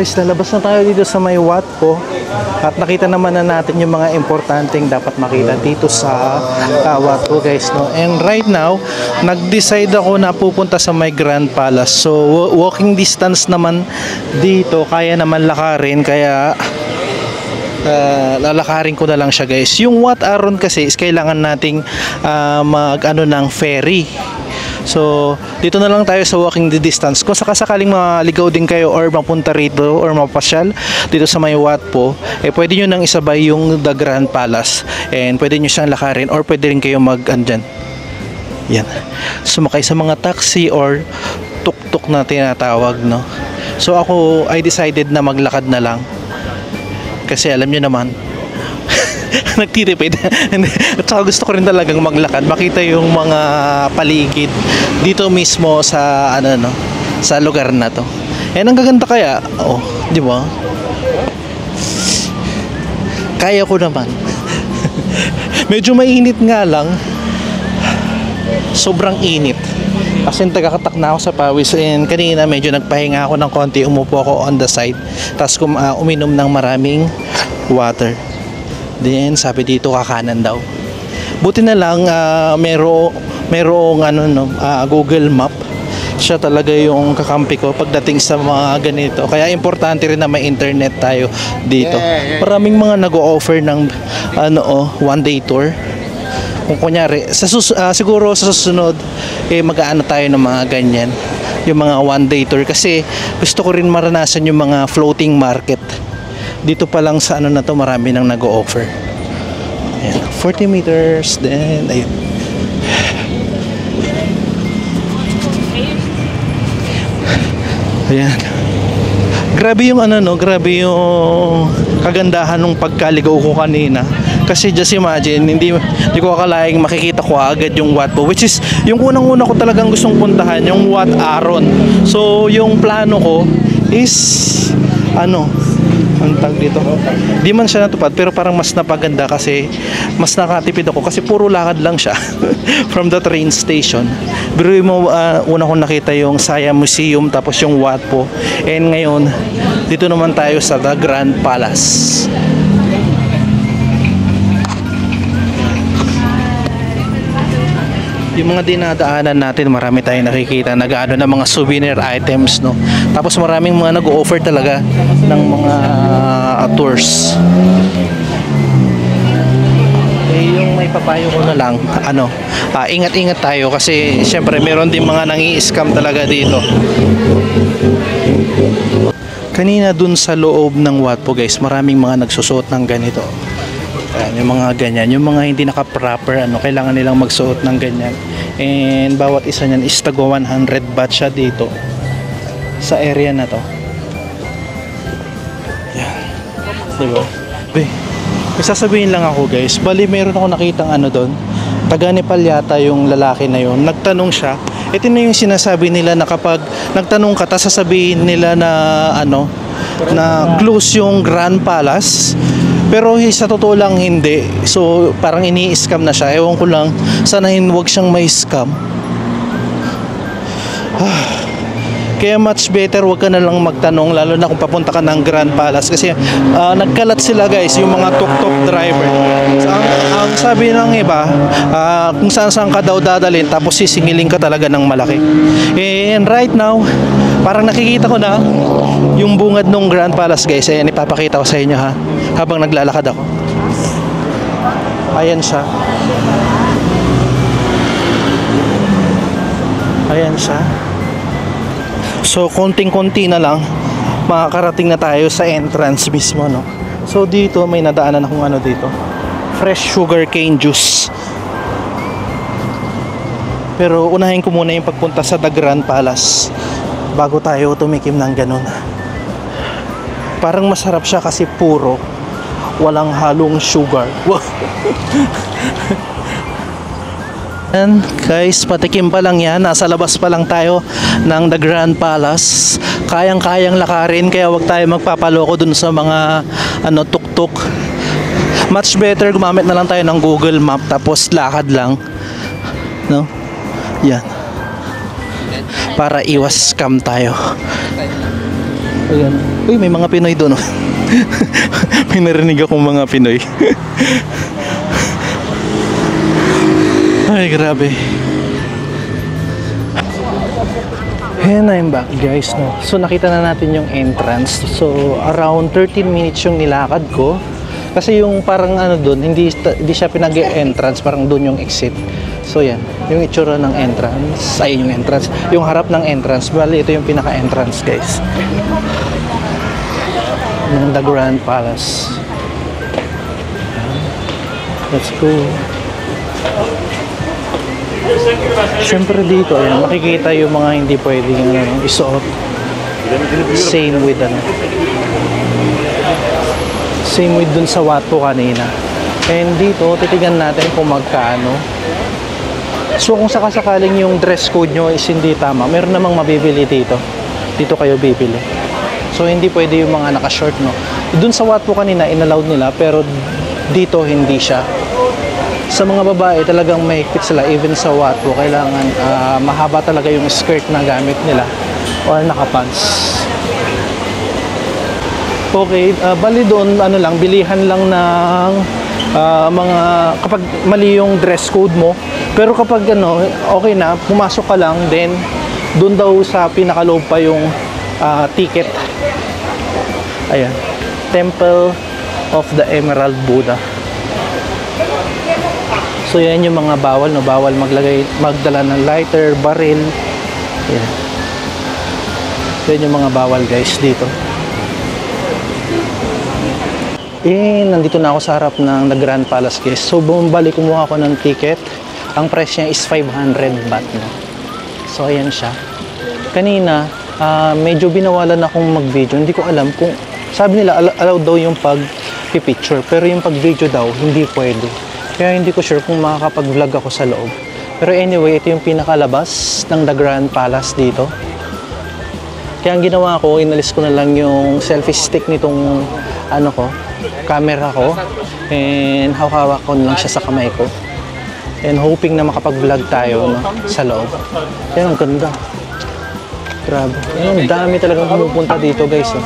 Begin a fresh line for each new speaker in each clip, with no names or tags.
guys, lalabas na tayo dito sa may Watpo at nakita naman na natin yung mga importanteng dapat makita dito sa Watpo guys, no? And right now, nag-decide ako na pupunta sa may Grand Palace. So walking distance naman dito, kaya naman lakarin, kaya lalakarin ko na lang siya guys. Yung Wat Arun kasi is kailangan nating mag-ano ng ferry. So, dito na lang tayo sa walking distance. Kung sakasakaling maligaw din kayo or mapunta rito or mapasyal dito sa may Watpo, pwede nyo nang isabay yung The Grand Palace and pwede nyo siyang lakarin or pwede rin kayo mag-andyan. Yan. Sumakay sa mga taxi or tuk-tuk na tinatawag, no? So, ako, I decided na maglakad na lang. Kasi alam nyo naman, nagtitipid. At saka gusto ko rin talagang maglakad, makita yung mga paligid dito mismo sa sa lugar na to. Ang gaganda kaya, di ba? Kaya ko naman. Medyo mainit nga lang. Sobrang init. Kasi tagakatak na ako sa pawis, and kanina medyo nagpahinga ako ng konti, umupo ako on the side, tapos uminom ng maraming water. Then sabi dito kakanan daw. Buti na lang merong Google Map. Siya talaga yung kakampi ko pagdating sa mga ganito. Kaya importante rin na may internet tayo dito. Maraming mga nag-o-offer ng one day tour. Kung kunyari siguro sa susunod mag-aano tayo ng mga ganyan, yung mga one day tour, kasi gusto ko rin maranasan yung mga floating market. Dito pa lang sa na to, marami nang nag-o-offer. Ayan, 40 meters, then ayun. Ayan. Grabe yung grabe yung kagandahan ng pagkaligaw ko kanina. Kasi just imagine, hindi ko akalaing makikita ko agad yung Watpo, which is yung unang-una ko talagang gustong puntahan, yung Wat Arun. So yung plano ko is ang tag dito, di man siya natupad, pero parang mas napaganda kasi mas nakatipid ako kasi puro lakad lang siya from the train station. Biruin mo, una kong nakita yung Siam Museum, tapos yung Watpo, and ngayon dito naman tayo sa The Grand Palace. Yung mga dinadaanan natin, marami tayong nakikita nag-aano ng mga souvenir items, no? Tapos maraming mga nag-o-offer talaga ng mga tours. Yung may papayo ko na lang, ingat-ingat tayo kasi syempre meron din mga nangi-scam talaga dito. Kanina dun sa loob ng Watpo guys, maraming mga nagsusuot ng ganito. Ayan, yung mga ganyan, yung mga hindi naka-proper, kailangan nilang magsuot ng ganyan. And bawat isa niyan is tagwa 100 baht siya dito sa area na to. Yan. Diba? May sasabihin lang ako guys, bali meron ako nakitang doon, taga Nepal yata yung lalaki na yun. Nagtanong siya, ito na yung sinasabi nila na kapag nagtanong ka, sasabihin nila na na close yung Grand Palace, pero sa totoo lang hindi. So parang ini-scam na siya. Ewan ko lang, sana huwag siyang may scam. Kaya much better wag ka na lang magtanong, lalo na kung papunta ka ng Grand Palace, kasi nagkalat sila guys, yung mga tuk-tuk driver. Ang sabi ng iba, kung saan ka daw dadalhin, tapos sisingiling ka talaga ng malaki. And right now, parang nakikita ko na yung bungad ng Grand Palace guys. Ayan, ipapakita ko sa inyo habang naglalakad ako. Ayan siya. Ayan siya. So konting-konti na lang makakarating na tayo sa entrance mismo, no? So dito may nadaanan akong dito, fresh sugar cane juice. Pero unahin ko muna yung pagpunta sa The Grand Palace bago tayo tumikim ng ganun. Parang masarap siya kasi puro, walang halong sugar. And guys, patikim pa lang yan, nasa labas pa lang tayo ng The Grand Palace. Kayang-kayang lakarin, kaya wag tayo magpapaloko dun sa mga tuk-tuk. Much better gumamit na lang tayo ng Google Map, tapos lakad lang, no? Yan, para iwas scam tayo. Ayan. Uy, may mga Pinoy doon. Oh. May narinig akong mga Pinoy. Ay, grabe. And I'm back guys, no. So nakita na natin yung entrance. So around 13 minutes yung nilakad ko. Kasi yung parang ano doon, hindi siya pinag-entrance, parang doon yung exit. So yan, yung itsura ng entrance, ay yung entrance, yung harap ng entrance, bali ito yung pinaka-entrance guys. Ng The Grand Palace. Let's go. Siyempre dito, ayan, makikita yung mga hindi pwedeng isuot. Same with same with dun sa Watpo kanina. And dito, titigan natin kung magkano. So kung sakasakaling yung dress code nyo is hindi tama, meron namang mabibili dito. Dito kayo bibili. So hindi pwede yung mga naka-short, no. Dun sa Watpo kanina, inallowed nila, pero dito hindi siya. Sa mga babae, talagang mahigpit sila. Even sa Watpo, kailangan mahaba talaga yung skirt na gamit nila or nakapants. Okay, bali doon, ano lang, bilihan lang ng mga, kapag mali yung dress code mo. Pero kapag ano, okay na, pumasok ka lang, then doon daw sa pinakaloob pa yung ticket. Ayan, Temple of the Emerald Buddha. So yan yung mga bawal, no? Bawal magdala ng lighter, baril. Yan. Yan yung mga bawal guys dito. Nandito na ako sa harap ng The Grand Palace guys. So bumabali, kumuha ako ng ticket. Ang price niya is 500 baht, no? So ayan siya. Kanina, medyo binawalan akong mag-video. Hindi ko alam kung, sabi nila allowed daw yung pag-picture, pero yung pag-video daw hindi pwede. Kaya hindi ko sure kung makakapag-vlog ako sa loob. Pero anyway, ito yung pinakalabas ng The Grand Palace dito. Kaya ang ginawa ko, inalis ko na lang yung selfie stick nitong camera ko, and hawak ko lang siya sa kamay ko, and hoping na makapag-vlog tayo, no, sa loob. Yan, ang ganda. Grabe. Ang dami talagang pumupunta dito guys, oh.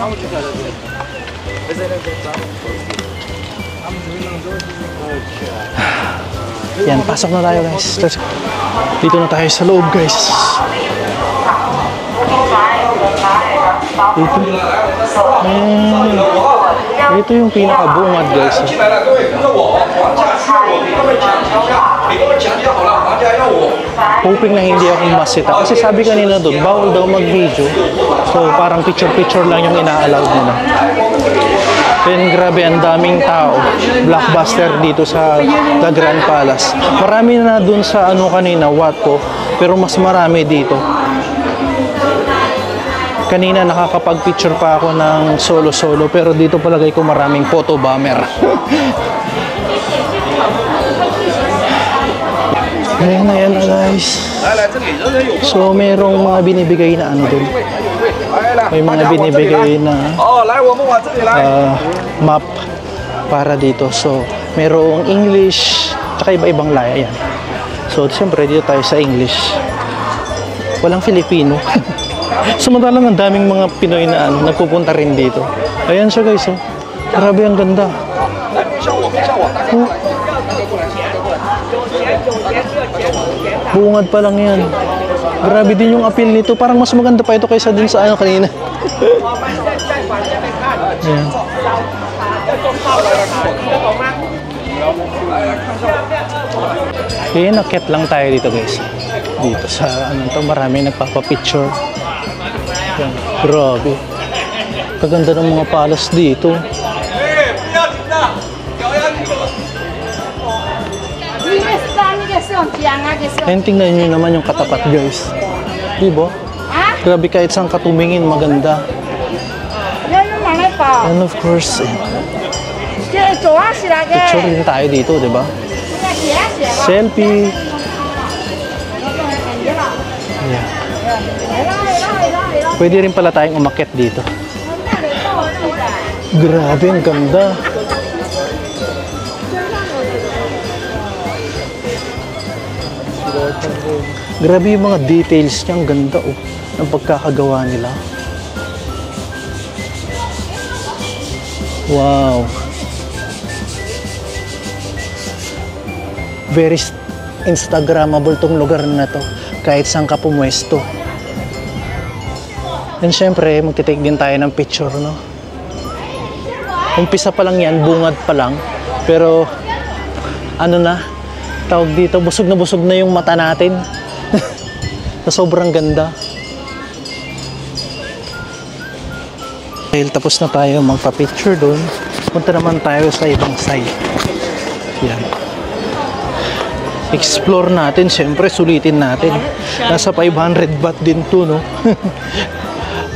Yan, pasok na tayo guys. Let's go. Dito na tayo sa loob guys. Ito yung pinakabungad guys. Hoping na hindi ako masita. Kasi sabi kanina doon, bawal daw mag-video. So parang picture-picture lang yung ina-allowed nila. Then grabe, ang daming tao. Blockbuster dito sa The Grand Palace. Marami na doon sa kanina, Watpo. Pero mas marami dito. Kanina nakakapag-picture pa ako ng solo-solo, pero dito palagay ko maraming photo bomber. Ayan na yan guys. So merong mga binibigay na doon. May mga binibigay na map para dito. So merong English, tsaka iba-ibang laya yan. So siyempre dito tayo sa English. Walang Filipino. Samantalang ang daming mga Pinoy na nagpupunta rin dito. Ayan siya guys, oh. Grabe, ang ganda. Oh. Bungad pa lang yan. Grabe din yung appeal nito. Parang mas maganda pa ito kaysa dun sa kanina. Ayan. Kaya nakit lang tayo dito guys. Dito sa marami nagpapapicture. Yan, grabe. Kaganda ng mga palace dito. Ayan, tingnan nyo naman yung katapat guys. Diba? Grabe, kahit saan katumingin, maganda. And of course, picture din tayo dito, diba? Selfie. Yeah. Pwede rin pala tayong umakyat dito. Grabe, ang ganda. Grabe yung mga details niya, ang ganda, oh, ng pagkakagawa nila. Wow. Very Instagrammable tong lugar na to. Kahit saan ka pumwesto. And syempre, magtitake din tayo ng picture, no? Umpisa pa lang yan, bungad pa lang. Pero, ano na, tawag dito, busog na yung mata natin. Na sobrang ganda. Dahil tapos na tayo magpa-picture doon, punta naman tayo sa ibang side. Yan. Explore natin, syempre sulitin natin. Nasa 500 baht din to, no?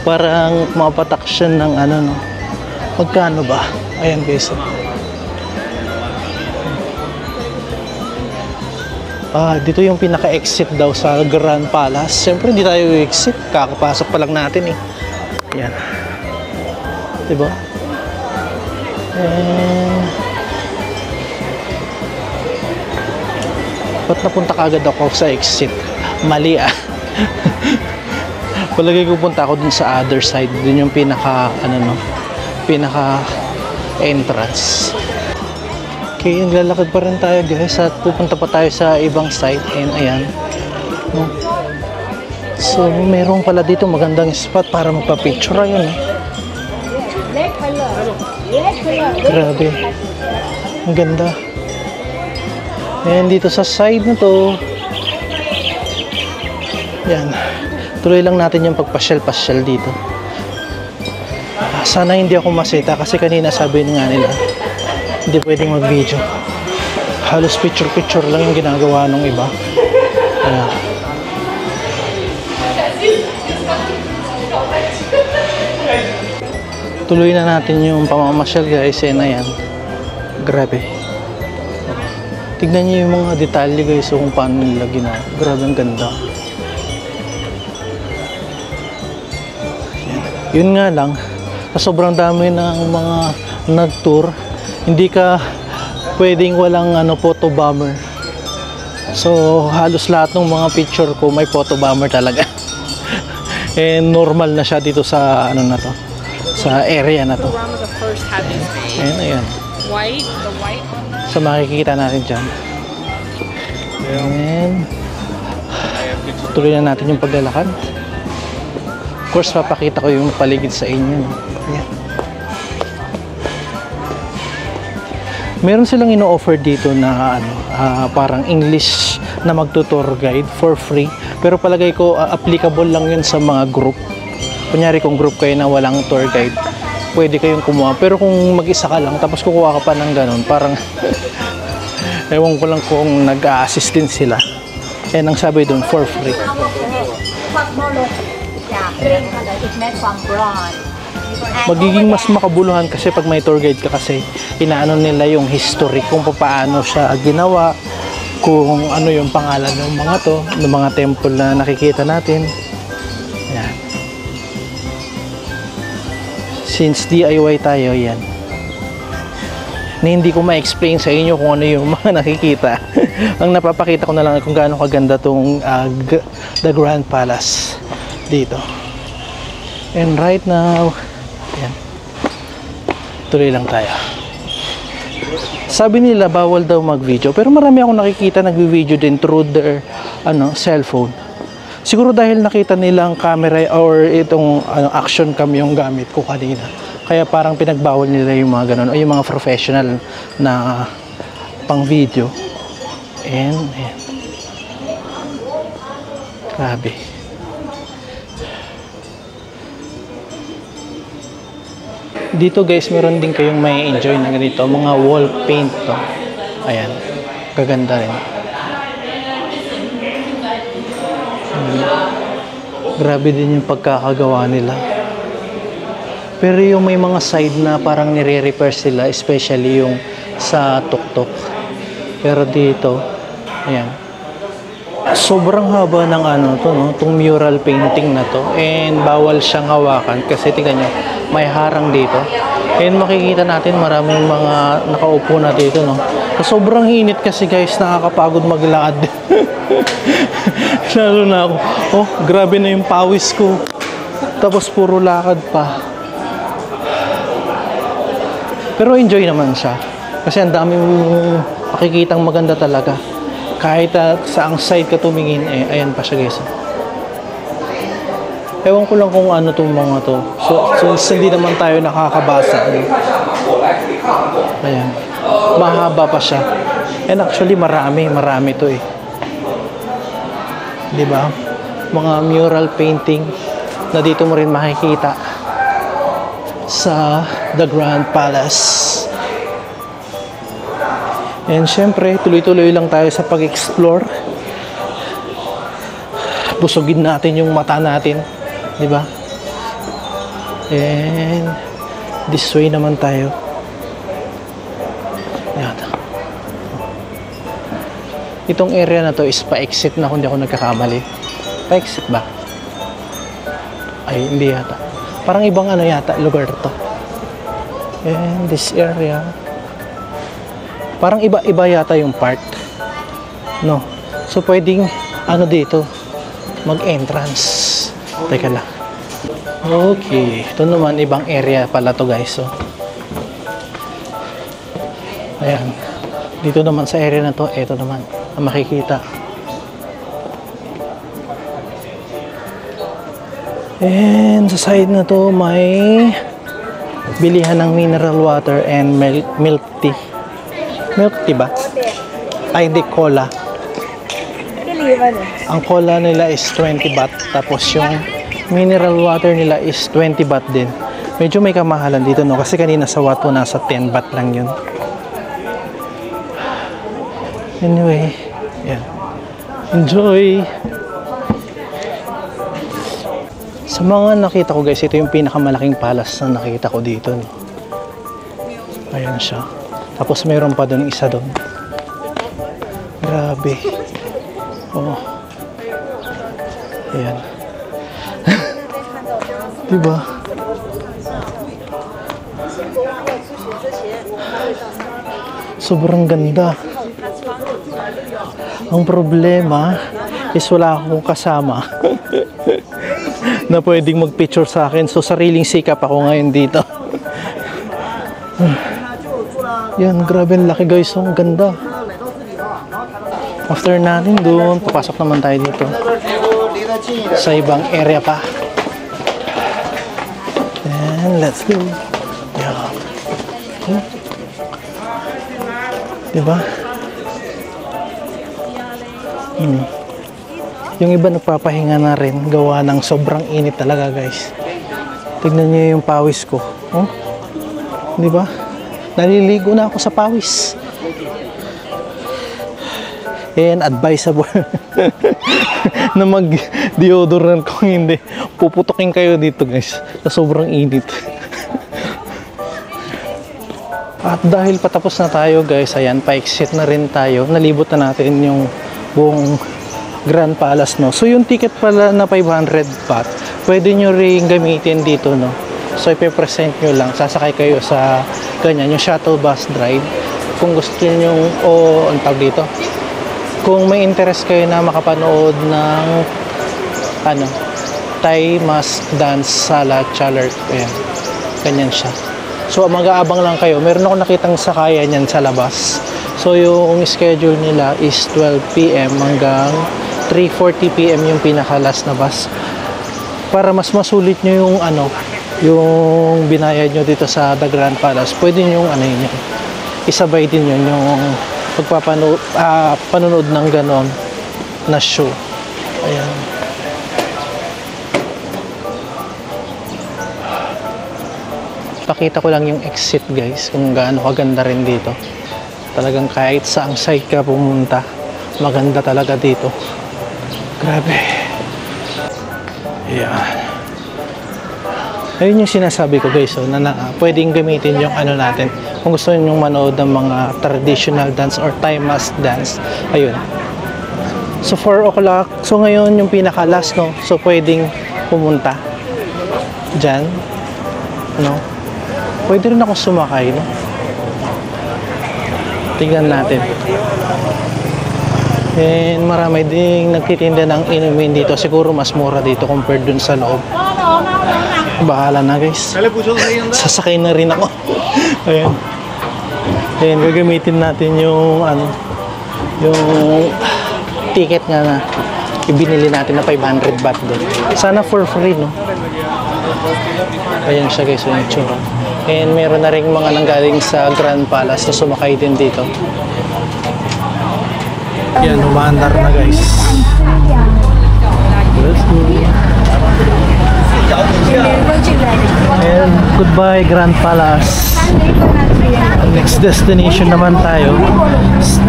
Parang mapatak siya ng ano, no? Magkano ba? Ayan guys. Dito yung pinaka-exit daw sa Grand Palace. Syempre hindi tayo exit, kakapasok pa lang natin eh. Ayan. Diba? Ba't napunta kagad ako sa exit? Mali ah. Palagay ko punta ako dun sa other side. Dun yung pinaka, ano no, pinaka entrance. Okay, naglalakad pa rin tayo guys at pupunta pa tayo sa ibang side. And ayan. No? So, meron pala dito magandang spot para magpa-picture. Ayun eh. Grabe. Ang ganda. Ayan, dito sa side na to. Yan. Tuloy lang natin yung pagpasyal-pasyal dito. Sana hindi ako masita kasi kanina sabi nga nila hindi pwedeng mag-video. Halos picture-picture lang yung ginagawa ng iba. Ayan. Tuloy na natin yung pamamasyal guys. And ayan. Grabe. Tignan niyo yung mga detalye guys kung paano nila ginawa. Grabe ang ganda. Yun nga lang, sobrang dami ng mga nag-tour, hindi ka pwedeng walang photo bomber. So halos lahat ng mga picture ko may photo bomber talaga. And normal na siya dito sa na to, sa area na to. Ayan.
White, the white one.
So makikita natin dyan. And tuloy na natin yung paglalakad. Of course, papakita ko yung paligid sa inyo. No? Ayan. Meron silang ino-offer dito na parang English na magtutour guide for free. Pero palagay ko applicable lang yun sa mga group. Kunyari kung group kayo na walang tour guide, pwede kayong kumuha. Pero kung mag-isa ka lang, tapos kukuha ka pa ng ganun, parang ewan ko lang kung nag-a-assist din sila. Yan ang sabi doon, for free. Magiging mas makabuluhan kasi pag may tour guide ka kasi inaano nila yung history kung paano siya ginawa, kung ano yung pangalan ng mga to, ng mga temple na nakikita natin. Yan. Since DIY tayo, yan. Na hindi ko ma-explain sa inyo kung ano yung mga nakikita. Ang napapakita ko na lang kung gaano kaganda tong the Grand Palace dito. And right now, yan. Tuloy lang tayo. Sabi nila bawal daw mag-video, pero marami akong nakikita nagvi-video din through their cellphone. Siguro dahil nakita nilang camera or itong action cam yung gamit ko kanina. Kaya parang pinagbawal nila yung mga ganun o yung mga professional na pang video. And ayan. Grabe. Dito guys, meron din kayong may enjoy na ganito, mga wall paint to. Ayan. Gaganda rin. Grabe din yung pagkakagawa nila. Pero yung may mga side na parang nire-repair sila, especially yung sa tuktok. Pero dito, ayan. Sobrang haba ng itong mural painting na to. And bawal siyang hawakan kasi tingnan nyo, may harang dito. And makikita natin maraming mga nakaupo na dito, no? Sobrang init kasi guys, nakakapagod maglakad. Lalo na ako. Oh, grabe na yung pawis ko. Tapos puro lakad pa. Pero enjoy naman siya. Kasi ang daming makikitang maganda talaga. Kahit saang side ka tumingin, ayan pa siya guys. Ewan ko lang kung ano itong mga to. So hindi naman tayo nakakabasa. Ayan. Mahaba pa siya. And actually marami to eh. Diba? Mga mural painting na dito mo rin makikita sa The Grand Palace. And syempre, tuloy-tuloy lang tayo sa pag-explore. Busugin natin yung mata natin, di ba? And this way naman tayo. Yan. Itong area na to is pa-exit na kung di ako nagkakamali. Pa-exit ba? Ay, hindi yata. Parang ibang ano yata, lugar to. And this area, parang iba-iba yata yung part. No? So, pwedeng, ano dito, mag-entrance. Teka lang. Okay. Ito naman, ibang area pala to guys. So, ayan. Dito naman sa area na to, ito naman, ang makikita. And sa side na to, may bilihan ng mineral water and milk tea. Milk tea ba? Ay, di, cola. Ang cola nila is 20 baht. Tapos yung mineral water nila is 20 baht din. Medyo may kamahalan dito, no? Kasi kanina sa Watu, nasa 10 baht lang yun. Anyway, yan. Enjoy! Sa mga nakita ko guys, ito yung pinakamalaking palace na nakita ko dito. No? Ayan siya. Tapos mayroon pa doon isa doon. Grabe. Oh. Ayan. Diba? Sobrang ganda. Ang problema is wala akong kasama na pwedeng mag-picture sa akin. So, sariling sikap ako ngayon dito. Yan, grabe ang laki guys. Ang ganda. After natin doon, papasok naman tayo dito sa ibang area pa. And let's go. Yeah. Diba? Yung iba nagpapahinga na rin, gawa ng sobrang init talaga guys. Tignan niyo yung pawis ko. Oh? Di ba? Naliligo na ako sa pawis. And advisable na mag-deodorant kung hindi. Puputukin kayo dito guys. Sa sobrang init. At dahil patapos na tayo guys, ayan, pa-exit na rin tayo. Nalibot na natin yung buong Grand Palace, no? So yung ticket pala na 500 baht, pwede nyo rin gamitin dito, no? So ipipresent nyo lang, sasakay kayo sa ganyan, yung shuttle bus drive. Kung gusto nyo, ang tawag dito, kung may interest kayo na makapanood ng ano, Thai mask dance sala Chalert, ayan, ganyan siya. So mag-aabang lang kayo. Meron ako nakitang sakayan yan sa labas. So yung schedule nila is 12 PM hanggang 3:40 PM yung pinaka-last na bus. Para mas masulit nyo yung ano, yung binayad nyo dito sa The Grand Palace, pwede nyo yung ano yun, isabay din yun yung panonood ng ganon na show. Ayan. Pakita ko lang yung exit guys, kung gaano kaganda rin dito. Talagang kahit saang side ka pumunta, maganda talaga dito. Grabe. Ayan. Ayun yung sinasabi ko guys, so, na pwedeng gamitin yung ano natin. Kung gusto nyo manood ng mga traditional dance or Thai mask dance, ayun. So 4 o'clock, so ngayon yung pinaka-last, no? So pwedeng pumunta dyan, no? Pwede rin ako sumakay, no? Tingnan natin. And marami ding nagtitinda ng inumin dito. Siguro mas mura dito compared dun sa loob. Bahala na guys. Sasakay na rin ako. Ayan. Ayan, gagamitin natin yung ano, yung ticket nga na ibinili natin na 500 baht doon. Sana for free, no? Ayan siya guys, yung itsura. And meron na rin mga nanggaling sa Grand Palace na sumakay din dito. Yan, umaandar na guys. And goodbye Grand Palace. Next destination naman tayo.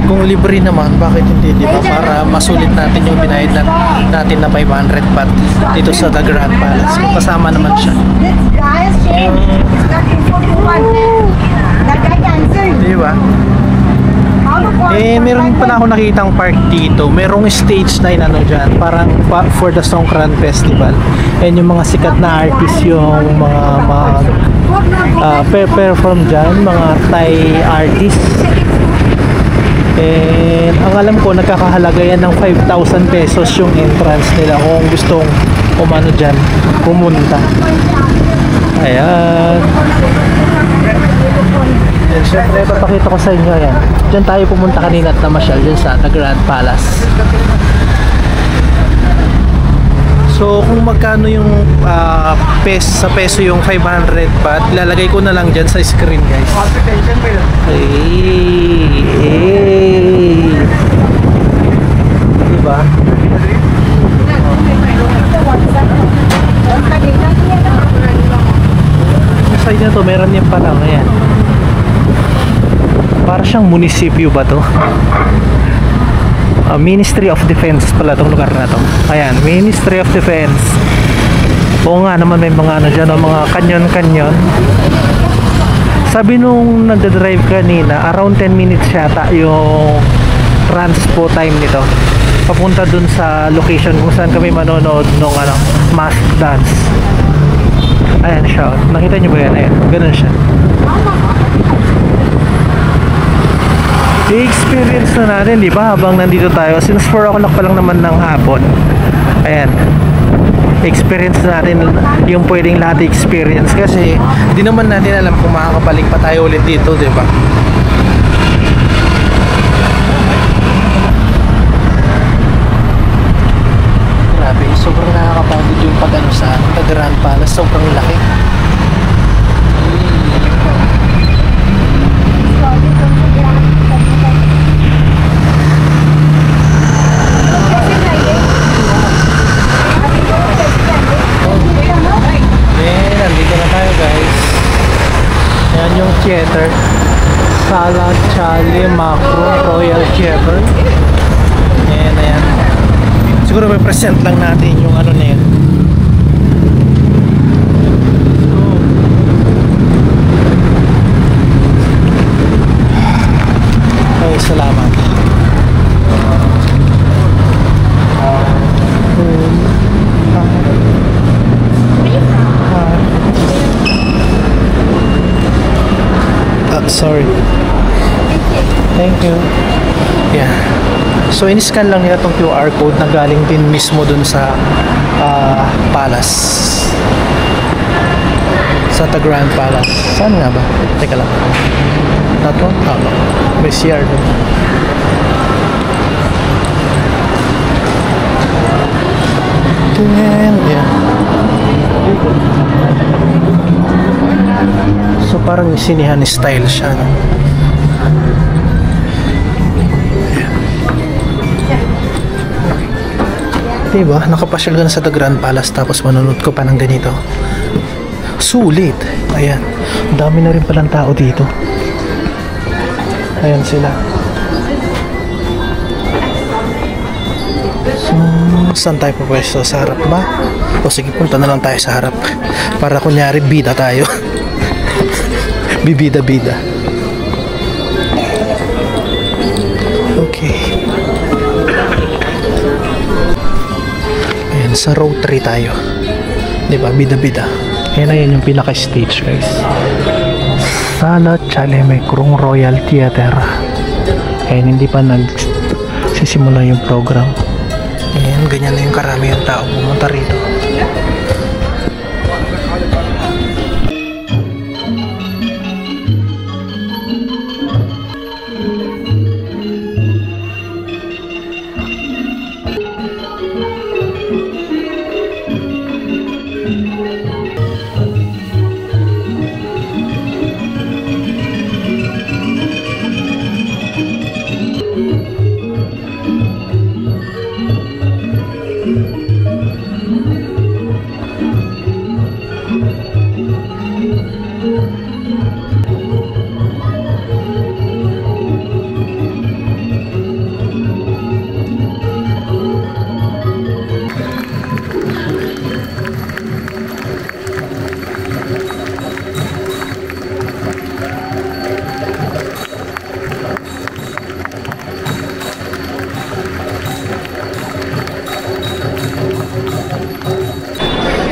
Kung libre naman, bakit hindi, di ba? Para masulit natin yung binayad natin na 500 baht dito sa The Grand Palace. Kasama naman siya. Di ba? Meron pala ako nakitang park dito. Merong stage na inano dyan. Parang for the Songkran Festival. And yung mga sikat na artist, yung mga perform dyan, mga Thai artists. And ang alam ko, nagkakahalaga yan ng 5,000 pesos yung entrance nila kung gustong umano dyan, pumunta. Ayan. And syempre, papakita ko sa inyo yan. Diyan tayo pumunta kanina at namasyal dyan sa The Grand Palace. So kung magkano yung sa peso yung 500 baht, ilalagay ko na lang dyan sa screen guys. Diba? Sa side na to, meron yan pala. Ayan. Para siyang munisipyo ba to? Ministry of Defense pala itong lugar na to. Ayan, Ministry of Defense. Oo nga naman, may mga ano dyan, mga kanyon-kanyon. Sabi nung nagdadrive kanina, around 10 minutes yata yung transpo time nito papunta dun sa location kung saan kami manonood nung ano, mass dance. Ayan siya, nakita nyo ba yan? Ayan, ganun siya. I-experience na natin, di ba, habang nandito tayo. Since 4 o'clock pa lang naman ng hapon. Ayan. Experience natin yung pwedeng lahat i-experience. Kasi, di naman natin alam kung makakabalik pa tayo ulit dito, di ba? Grabe, sobrang nakakapagod yung pag-ano sa The Grand Palace. Sobrang laki. Theater, Sala Chale Macro Royal Theater. Ayan. Siguro may present lang natin yung ano na yan. Ay, salamat. Sorry. Thank you. Yeah. So in-scan lang nila tong QR code na galing din mismo dun sa palace. Sa The Grand Palace. Saan nga ba? Teka lang. That one? No. May CR dun. Yeah. So parang sinihan style siya, no? Diba? Nakapasyal ka na sa The Grand Palace tapos manonood ko pa ng ganito. Sulit. Ayan. Dami na rin palang tao dito. Ayan sila. So, saan tayo pupwesto? Sa harap ba? O sige, punta na lang tayo sa harap. Para kunyari bida tayo. Bibida-bida. Okay. Ayan, sa row 3 tayo. Diba? Bida-bida. Ayan yung pinaka-stage guys. Sala Chale Macro Royal Theater. Ayan, hindi pa nagsisimula yung program. Ayan, ganyan na yung karami yung tao pumunta rito.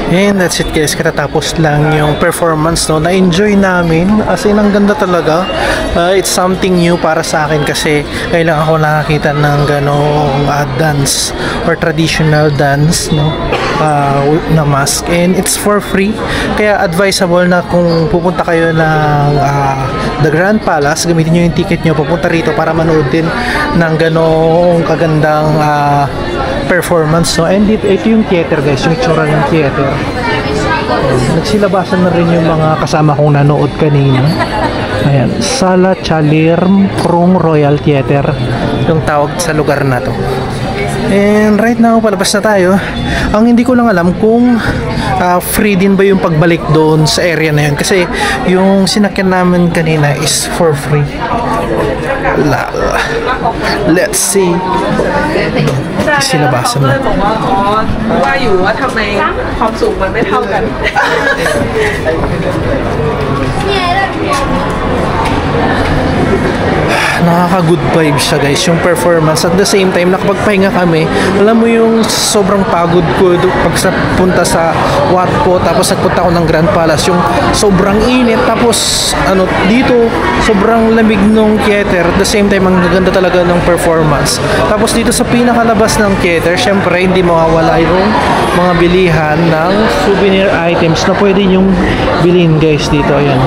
And that's it guys, katatapos lang yung performance, no? Na-enjoy namin, as in ang ganda talaga. It's something new para sa akin kasi kailan ako nakakita ng ganong dance or traditional dance, no? Na mask, and it's for free, kaya advisable na kung pupunta kayo ng The Grand Palace, gamitin nyo yung ticket nyo papunta rito para manood din ng ganong kagandang performance, no? And ito yung theater guys, yung itsura ng theater. Nagsilabasan na rin yung mga kasama kong nanood kanina. Ayan, Sala Chalerm Krung Royal Theater yung tawag sa lugar na to. And right now, palabas na tayo. Ang hindi ko lang alam kung free din ba yung pagbalik doon sa area na yun. Kasi yung sinakyan namin kanina is for free. Let's see. Sinabasan na.
ว่าอยู่ว่าทำไมความสูงมันไม่เท่ากัน
Nakaka-good vibes siya guys, yung performance. At the same time, nakapagpahinga kami. Alam mo yung sobrang pagod ko pag punta sa Watpo, tapos nagpunta ako ng Grand Palace, yung sobrang init, tapos dito sobrang lamig nung theater. At the same time, ang ganda talaga ng performance. Tapos dito sa pinakalabas ng theater, syempre hindi mawawala yung mga bilihan ng souvenir items na pwede nyong bilhin guys dito. Ayan.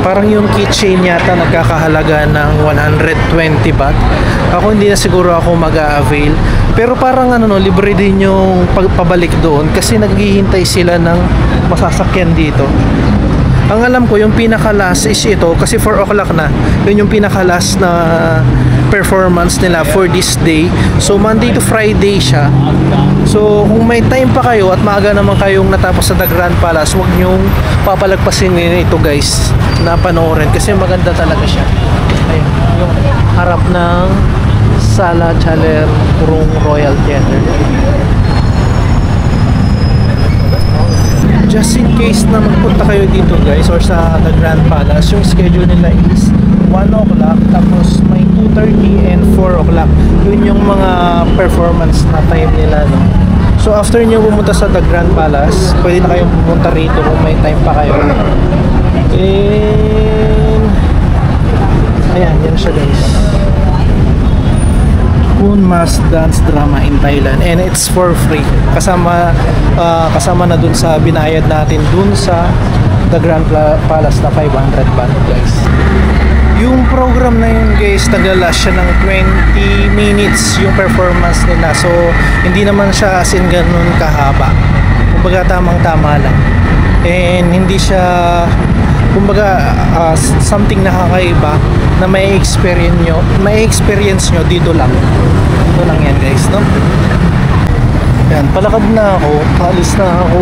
Parang yung keychain yata nagkakahalaga ng 120 baht. Ako hindi na siguro ako mag-a-avail. Pero parang libre din yung pabalik doon kasi naghihintay sila ng masasakyan dito. Ang alam ko yung pinaka-last is ito kasi 4 o'clock na. Yun yung pinaka-last na performance nila for this day. So Monday to Friday siya. So kung may time pa kayo at maaga naman kayong natapos sa The Grand Palace, huwag nyong papalagpasin ito guys na panoorin kasi maganda talaga siya. Ayun, yung harap ng Sala Chaler Krung Royal Theater. Just in case na magpunta kayo dito guys or sa The Grand Palace, yung schedule nila is 1 o'clock, tapos may 2:30 and 4 o'clock. Yun yung mga performance na time nila, no? So after nyo pumunta sa The Grand Palace, pwede na kayong pumunta rito kung may time pa kayo. And ayan, yan siya guys. Mas dance drama in Thailand, and it's for free. Kasama na dun sa binayad natin dun sa The Grand Palace na 500 baht guys. Yung program na yun guys, naglalas siya ng 20 minutes yung performance nila. So hindi naman siya as in ganun kahaba. Kumbaga tamang-tama lang. And hindi siya kumbaga something nakakaiba na may experience nyo dito lang yan guys, no? Yan, palakad na ako, alis na ako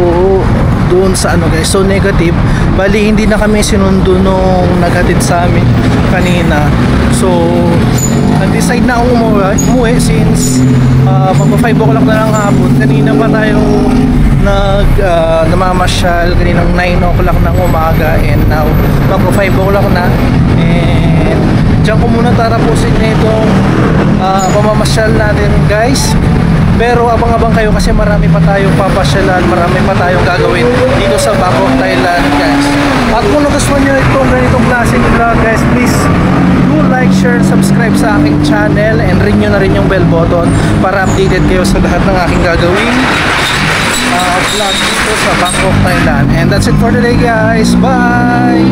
doon sa guys, so negative. Bali hindi na kami sinundo nung naghatid sa amin kanina. So nag-decide na ako umuwi since magpa 5 o'clock na lang hapon. Kanina pa tayong namamasyal kaninang 9 o'clock ng umaga, and now magpa 5 o'clock na, and diyan ko muna tatapusin na itong pamamasyal natin guys. Pero abang-abang kayo kasi marami pa tayong papasyalan, marami pa tayong gagawin dito sa Bangkok, Thailand guys. At kung nagustuhan nyo itong ganitong klaseng vlog guys, please do like, share, subscribe sa aking channel, and ring nyo na rin yung bell button para updated kayo sa lahat ng aking gagawin vlog dito sa Bangkok, Thailand. And that's it for today guys. Bye!